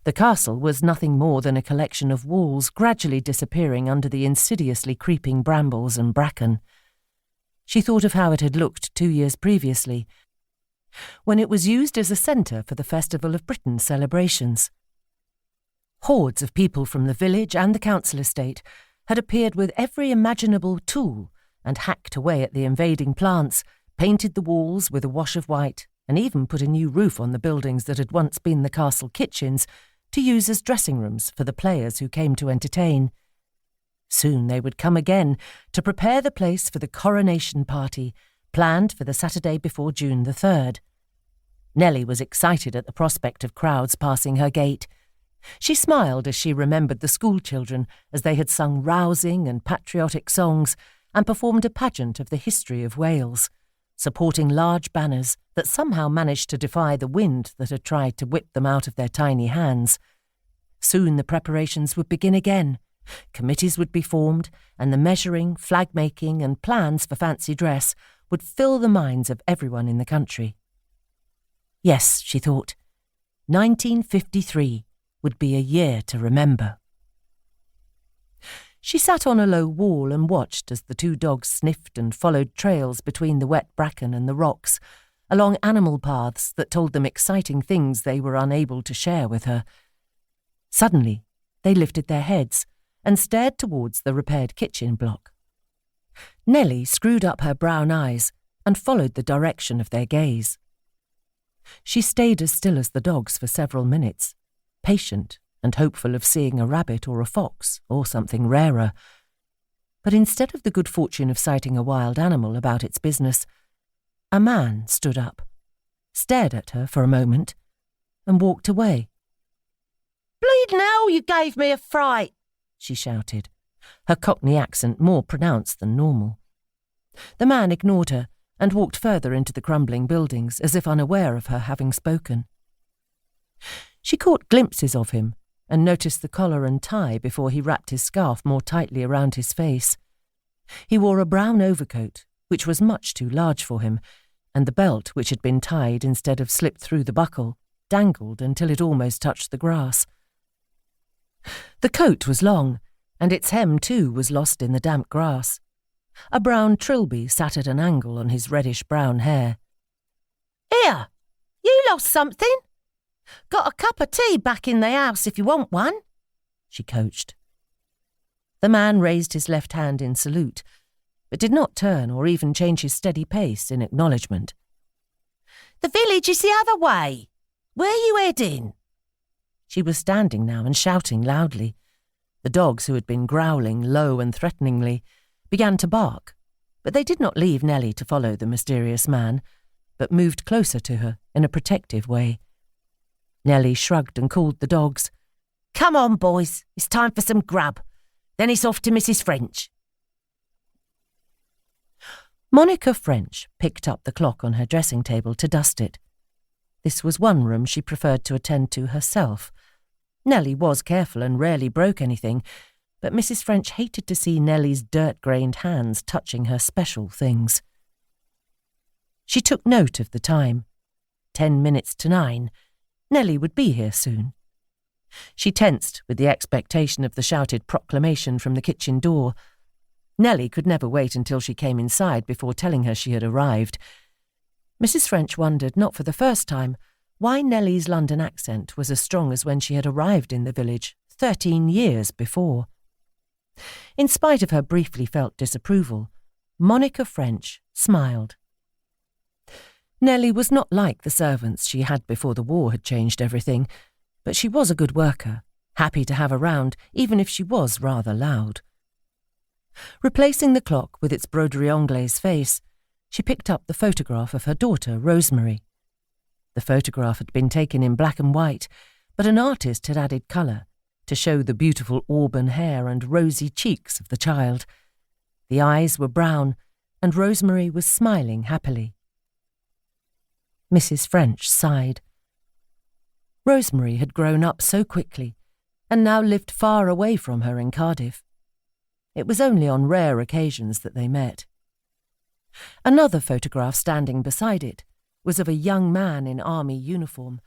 The castle was nothing more than a collection of walls gradually disappearing under the insidiously creeping brambles and bracken. She thought of how it had looked 2 years previously, when it was used as a centre for the Festival of Britain celebrations. Hordes of people from the village and the council estate had appeared with every imaginable tool and hacked away at the invading plants, painted the walls with a wash of white, and even put a new roof on the buildings that had once been the castle kitchens to use as dressing rooms for the players who came to entertain. Soon they would come again to prepare the place for the Coronation party, planned for the Saturday before June the 3rd. Nelly was excited at the prospect of crowds passing her gate. She smiled as she remembered the schoolchildren as they had sung rousing and patriotic songs and performed a pageant of the history of Wales, supporting large banners that somehow managed to defy the wind that had tried to whip them out of their tiny hands. Soon the preparations would begin again. Committees would be formed, and the measuring, flag-making and plans for fancy dress would fill the minds of everyone in the country. Yes, she thought, 1953 would be a year to remember. She sat on a low wall and watched as the 2 dogs sniffed and followed trails between the wet bracken and the rocks, along animal paths that told them exciting things they were unable to share with her. Suddenly, they lifted their heads and stared towards the repaired kitchen block. Nelly screwed up her brown eyes and followed the direction of their gaze. She stayed as still as the dogs for several minutes, patient and hopeful of seeing a rabbit or a fox or something rarer. But instead of the good fortune of sighting a wild animal about its business, a man stood up, stared at her for a moment, and walked away. "Bleeding hell, you gave me a fright," she shouted, her Cockney accent more pronounced than normal. The man ignored her and walked further into the crumbling buildings as if unaware of her having spoken. She caught glimpses of him and noticed the collar and tie before he wrapped his scarf more tightly around his face. He wore a brown overcoat, which was much too large for him, and the belt, which had been tied instead of slipped through the buckle, dangled until it almost touched the grass. The coat was long, and its hem too was lost in the damp grass. A brown trilby sat at an angle on his reddish-brown hair. "Here, you lost something? Got a cup of tea back in the house if you want one," she coached. The man raised his left hand in salute, but did not turn or even change his steady pace in acknowledgement. "The village is the other way. Where are you heading?" She was standing now and shouting loudly. The dogs, who had been growling low and threateningly, began to bark, but they did not leave Nelly to follow the mysterious man, but moved closer to her in a protective way. Nelly shrugged and called the dogs. "Come on, boys, it's time for some grub. Then it's off to Mrs. French." Monica French picked up the clock on her dressing table to dust it. This was one room she preferred to attend to herself. Nelly was careful and rarely broke anything, but Mrs. French hated to see Nelly's dirt-grained hands touching her special things. She took note of the time. 10 minutes to 9. Nelly would be here soon. She tensed with the expectation of the shouted proclamation from the kitchen door. Nelly could never wait until she came inside before telling her she had arrived. Mrs. French wondered, not for the first time, why Nelly's London accent was as strong as when she had arrived in the village 13 years before. In spite of her briefly felt disapproval, Monica French smiled. Nelly was not like the servants she had before the war had changed everything, but she was a good worker, happy to have around, even if she was rather loud. Replacing the clock with its broderie anglaise face, she picked up the photograph of her daughter, Rosemary. The photograph had been taken in black and white, but an artist had added colour to show the beautiful auburn hair and rosy cheeks of the child. The eyes were brown, and Rosemary was smiling happily. Mrs. French sighed. Rosemary had grown up so quickly, and now lived far away from her in Cardiff. It was only on rare occasions that they met. Another photograph standing beside it was of a young man in army uniform,